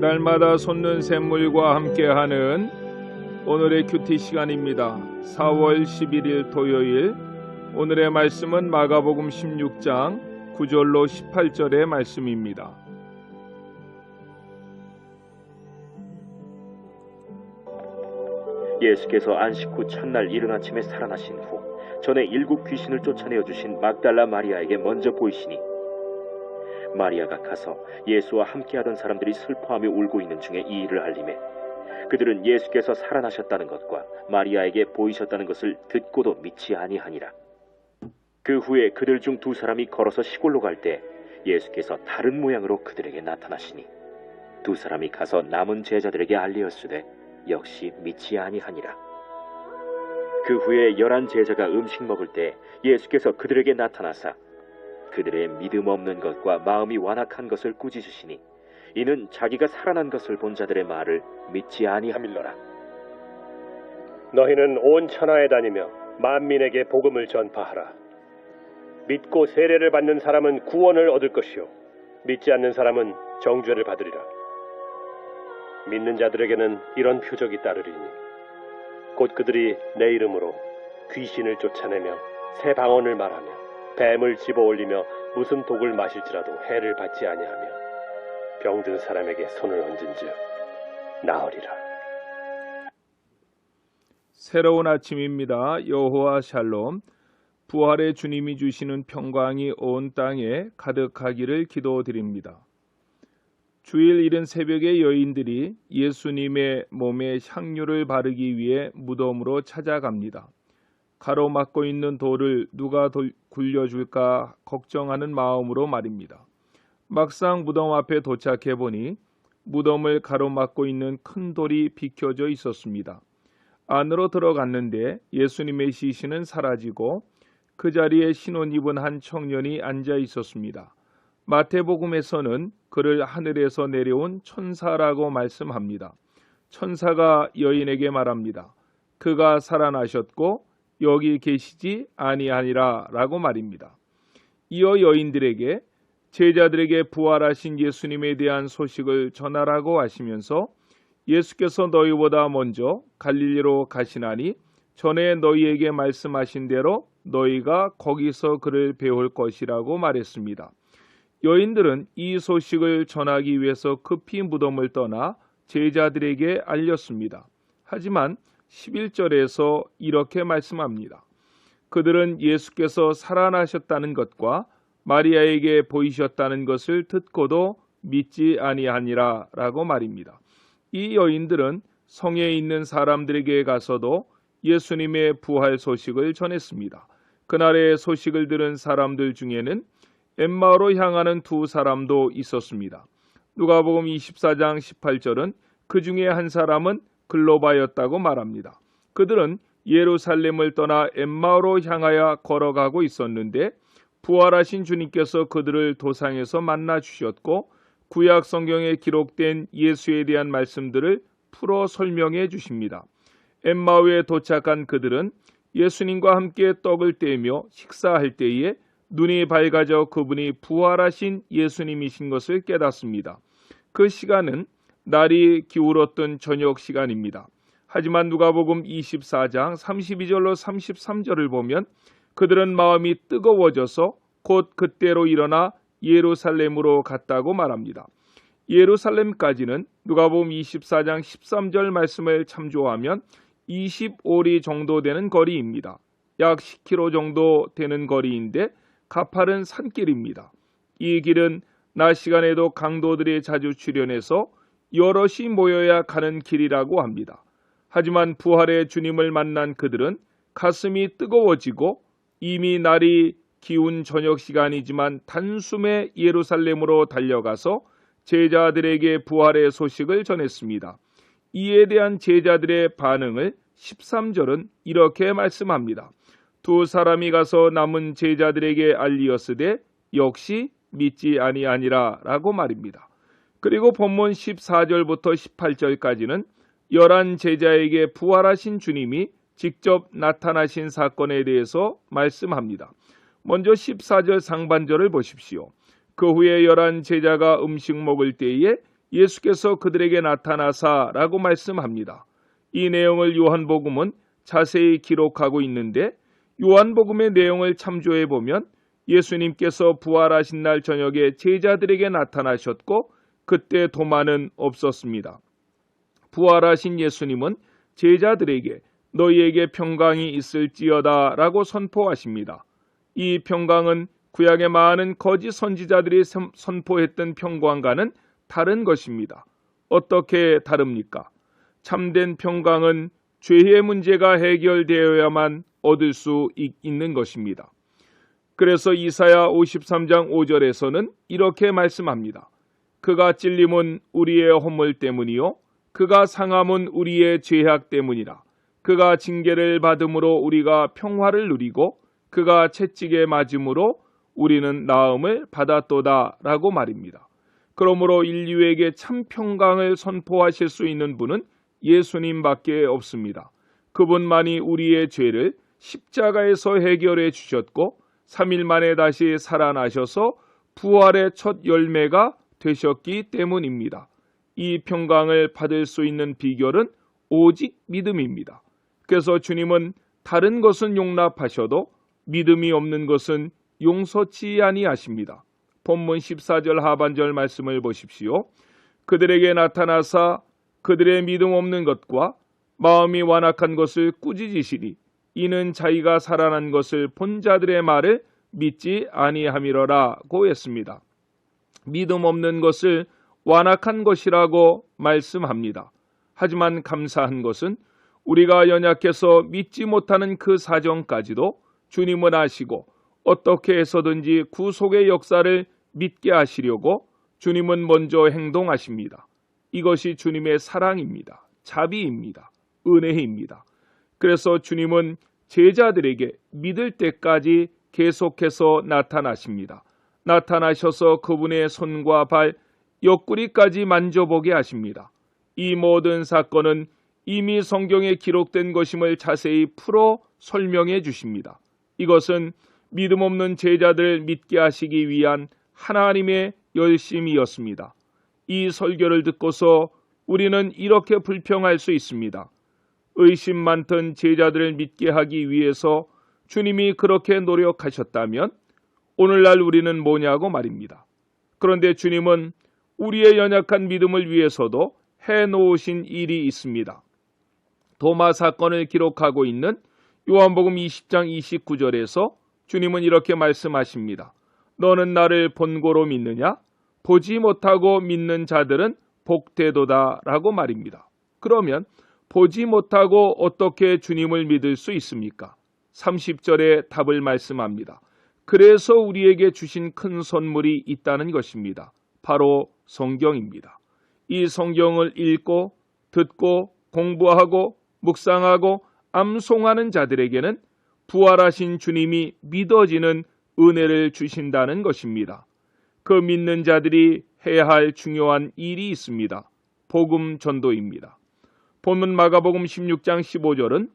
날마다 솟는 샘물과 함께하는 오늘의 큐티 시간입니다. 4월 11일 토요일, 오늘의 말씀은 마가복음 16장 9절로 18절의 말씀입니다. 예수께서 안식 후 첫날 이른 아침에 살아나신 후 전에 7 귀신을 쫓아내어 주신 막달라 마리아에게 먼저 보이시니, 마리아가 가서 예수와 함께하던 사람들이 슬퍼하며 울고 있는 중에 이 일을 알리매, 그들은 예수께서 살아나셨다는 것과 마리아에게 보이셨다는 것을 듣고도 믿지 아니하니라. 그 후에 그들 중 2 사람이 걸어서 시골로 갈 때 예수께서 다른 모양으로 그들에게 나타나시니, 2 사람이 가서 남은 제자들에게 알리었으되 역시 믿지 아니하니라. 그 후에 11 제자가 음식 먹을 때 예수께서 그들에게 나타나사 그들의 믿음 없는 것과 마음이 완악한 것을 꾸짖으시니, 이는 자기가 살아난 것을 본 자들의 말을 믿지 아니함일러라. 너희는 온 천하에 다니며 만민에게 복음을 전파하라. 믿고 세례를 받는 사람은 구원을 얻을 것이요 믿지 않는 사람은 정죄를 받으리라. 믿는 자들에게는 이런 표적이 따르리니, 곧 그들이 내 이름으로 귀신을 쫓아내며 새 방언을 말하며 뱀을 집어올리며 무슨 독을 마실지라도 해를 받지 아니하며 병든 사람에게 손을 얹은즉 나으리라. 새로운 아침입니다. 여호와 샬롬. 부활의 주님이 주시는 평강이 온 땅에 가득하기를 기도드립니다. 주일 이른 새벽에 여인들이 예수님의 몸에 향유를 바르기 위해 무덤으로 찾아갑니다. 가로막고 있는 돌을 누가 굴려줄까 걱정하는 마음으로 말입니다. 막상 무덤 앞에 도착해 보니 무덤을 가로막고 있는 큰 돌이 비켜져 있었습니다. 안으로 들어갔는데 예수님의 시신은 사라지고 그 자리에 신옷 입은 한 청년이 앉아 있었습니다. 마태복음에서는 그를 하늘에서 내려온 천사라고 말씀합니다. 천사가 여인에게 말합니다. 그가 살아나셨고 여기 계시지 아니하니라 라고 말입니다. 이어 여인들에게 제자들에게 부활하신 예수님에 대한 소식을 전하라고 하시면서, 예수께서 너희보다 먼저 갈릴리로 가시나니 전에 너희에게 말씀하신 대로 너희가 거기서 그를 배울 것이라고 말했습니다. 여인들은 이 소식을 전하기 위해서 급히 무덤을 떠나 제자들에게 알렸습니다. 하지만 11절에서 이렇게 말씀합니다. 그들은 예수께서 살아나셨다는 것과 마리아에게 보이셨다는 것을 듣고도 믿지 아니하니라 라고 말입니다. 이 여인들은 성에 있는 사람들에게 가서도 예수님의 부활 소식을 전했습니다. 그날의 소식을 들은 사람들 중에는 엠마오로 향하는 2 사람도 있었습니다. 누가복음 24장 18절은 그 중에 한 사람은 글로바였다고 말합니다. 그들은 예루살렘을 떠나 엠마오로 향하여 걸어가고 있었는데, 부활하신 주님께서 그들을 도상에서 만나 주셨고 구약 성경에 기록된 예수에 대한 말씀들을 풀어 설명해 주십니다. 엠마오에 도착한 그들은 예수님과 함께 떡을 떼며 식사할 때에 눈이 밝아져 그분이 부활하신 예수님이신 것을 깨닫습니다. 그 시간은 날이 기울었던 저녁 시간입니다. 하지만 누가복음 24장 32절로 33절을 보면 그들은 마음이 뜨거워져서 곧 그때로 일어나 예루살렘으로 갔다고 말합니다. 예루살렘까지는 누가복음 24장 13절 말씀을 참조하면 25리 정도 되는 거리입니다. 약 10km 정도 되는 거리인데 가파른 산길입니다. 이 길은 낮 시간에도 강도들이 자주 출현해서 여럿이 모여야 가는 길이라고 합니다. 하지만 부활의 주님을 만난 그들은 가슴이 뜨거워지고 이미 날이 기운 저녁 시간이지만 단숨에 예루살렘으로 달려가서 제자들에게 부활의 소식을 전했습니다. 이에 대한 제자들의 반응을 13절은 이렇게 말씀합니다. 2 사람이 가서 남은 제자들에게 알리었으되 역시 믿지 아니하니라 라고 말입니다. 그리고 본문 14절부터 18절까지는 11 제자에게 부활하신 주님이 직접 나타나신 사건에 대해서 말씀합니다. 먼저 14절 상반절을 보십시오. 그 후에 11 제자가 음식 먹을 때에 예수께서 그들에게 나타나사라고 말씀합니다. 이 내용을 요한복음은 자세히 기록하고 있는데 요한복음의 내용을 참조해 보면 예수님께서 부활하신 날 저녁에 제자들에게 나타나셨고 그때 도마는 없었습니다. 부활하신 예수님은 제자들에게 너희에게 평강이 있을지어다 라고 선포하십니다. 이 평강은 구약의 많은 거짓 선지자들이 선포했던 평강과는 다른 것입니다. 어떻게 다릅니까? 참된 평강은 죄의 문제가 해결되어야만 얻을 수 있는 것입니다. 그래서 이사야 53장 5절에서는 이렇게 말씀합니다. 그가 찔림은 우리의 허물 때문이요 그가 상함은 우리의 죄악 때문이라. 그가 징계를 받음으로 우리가 평화를 누리고 그가 채찍에 맞음으로 우리는 나음을 받았도다 라고 말입니다. 그러므로 인류에게 참 평강을 선포하실 수 있는 분은 예수님밖에 없습니다. 그분만이 우리의 죄를 십자가에서 해결해 주셨고 3일 만에 다시 살아나셔서 부활의 첫 열매가 되셨기 때문입니다. 이 평강을 받을 수 있는 비결은 오직 믿음입니다. 그래서 주님은 다른 것은 용납하셔도 믿음이 없는 것은 용서치 아니하십니다. 본문 14절 하반절 말씀을 보십시오. 그들에게 나타나사 그들의 믿음 없는 것과 마음이 완악한 것을 꾸짖으시리. 이는 자기가 살아난 것을 본 자들의 말을 믿지 아니함이러라고 했습니다. 믿음 없는 것을 완악한 것이라고 말씀합니다. 하지만 감사한 것은 우리가 연약해서 믿지 못하는 그 사정까지도 주님은 아시고 어떻게 해서든지 구속의 역사를 믿게 하시려고 주님은 먼저 행동하십니다. 이것이 주님의 사랑입니다. 자비입니다. 은혜입니다. 그래서 주님은 제자들에게 믿을 때까지 계속해서 나타나십니다. 나타나셔서 그분의 손과 발, 옆구리까지 만져보게 하십니다. 이 모든 사건은 이미 성경에 기록된 것임을 자세히 풀어 설명해 주십니다. 이것은 믿음 없는 제자들을 믿게 하시기 위한 하나님의 열심이었습니다. 이 설교를 듣고서 우리는 이렇게 불평할 수 있습니다. 의심 많던 제자들을 믿게 하기 위해서 주님이 그렇게 노력하셨다면 오늘날 우리는 뭐냐고 말입니다. 그런데 주님은 우리의 연약한 믿음을 위해서도 해놓으신 일이 있습니다. 도마 사건을 기록하고 있는 요한복음 20장 29절에서 주님은 이렇게 말씀하십니다. 너는 나를 본고로 믿느냐? 보지 못하고 믿는 자들은 복되도다 라고 말입니다. 그러면 보지 못하고 어떻게 주님을 믿을 수 있습니까? 30절에 답을 말씀합니다. 그래서 우리에게 주신 큰 선물이 있다는 것입니다. 바로 성경입니다. 이 성경을 읽고 듣고 공부하고 묵상하고 암송하는 자들에게는 부활하신 주님이 믿어지는 은혜를 주신다는 것입니다. 그 믿는 자들이 해야 할 중요한 일이 있습니다. 복음 전도입니다. 본문 마가복음 16장 15절은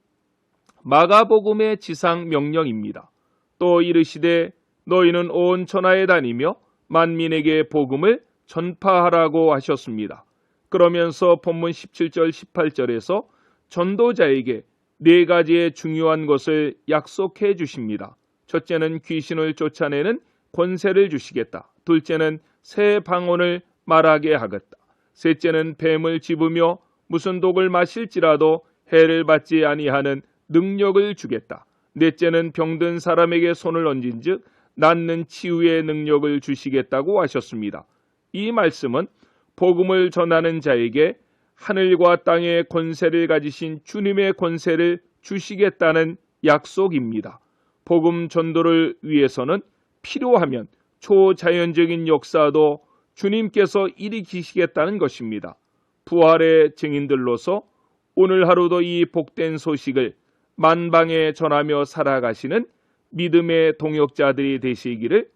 마가복음의 지상 명령입니다. 또 이르시되 너희는 온 천하에 다니며 만민에게 복음을 전파하라고 하셨습니다. 그러면서 본문 17절 18절에서 전도자에게 네 가지의 중요한 것을 약속해 주십니다. 첫째는 귀신을 쫓아내는 권세를 주시겠다. 둘째는 새 방언을 말하게 하겠다. 셋째는 뱀을 집으며 무슨 독을 마실지라도 해를 받지 아니하는 능력을 주겠다. 넷째는 병든 사람에게 손을 얹은즉 낫는 치유의 능력을 주시겠다고 하셨습니다. 이 말씀은 복음을 전하는 자에게 하늘과 땅의 권세를 가지신 주님의 권세를 주시겠다는 약속입니다. 복음 전도를 위해서는 필요하면 초자연적인 역사도 주님께서 일으키시겠다는 것입니다. 부활의 증인들로서 오늘 하루도 이 복된 소식을 만방에 전하며 살아가시는 믿음의 동역자들이 되시기를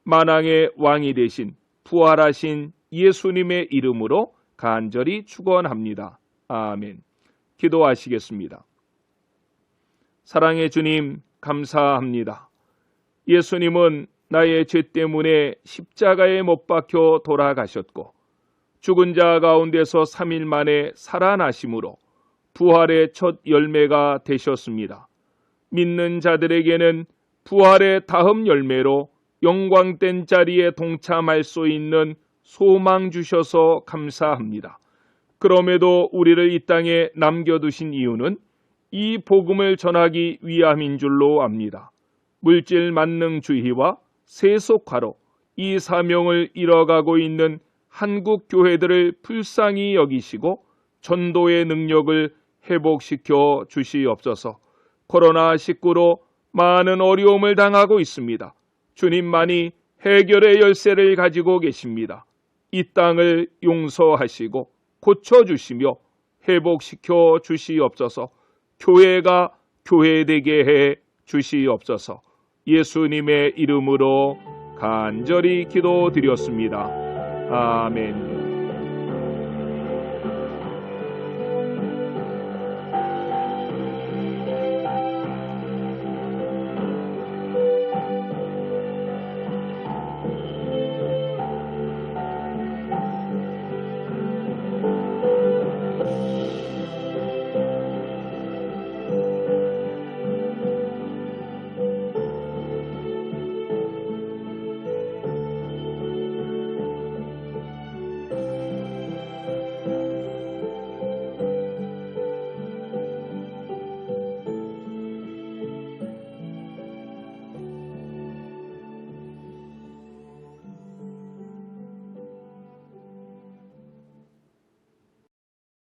만왕의 왕이 되신 부활하신 예수님의 이름으로 간절히 축원합니다. 아멘. 기도하시겠습니다. 사랑의 주님 감사합니다. 예수님은 나의 죄 때문에 십자가에 못 박혀 돌아가셨고 죽은 자 가운데서 3일 만에 살아나심으로 부활의 첫 열매가 되셨습니다. 믿는 자들에게는 부활의 다음 열매로 영광된 자리에 동참할 수 있는 소망 주셔서 감사합니다. 그럼에도 우리를 이 땅에 남겨두신 이유는 이 복음을 전하기 위함인 줄로 압니다. 물질 만능주의와 세속화로 이 사명을 이뤄가고 있는 한국 교회들을 불쌍히 여기시고 전도의 능력을 회복시켜 주시옵소서. 코로나19로 많은 어려움을 당하고 있습니다. 주님만이 해결의 열쇠를 가지고 계십니다. 이 땅을 용서하시고 고쳐주시며 회복시켜 주시옵소서. 교회가 교회되게 해 주시옵소서. 예수님의 이름으로 간절히 기도드렸습니다. 아멘.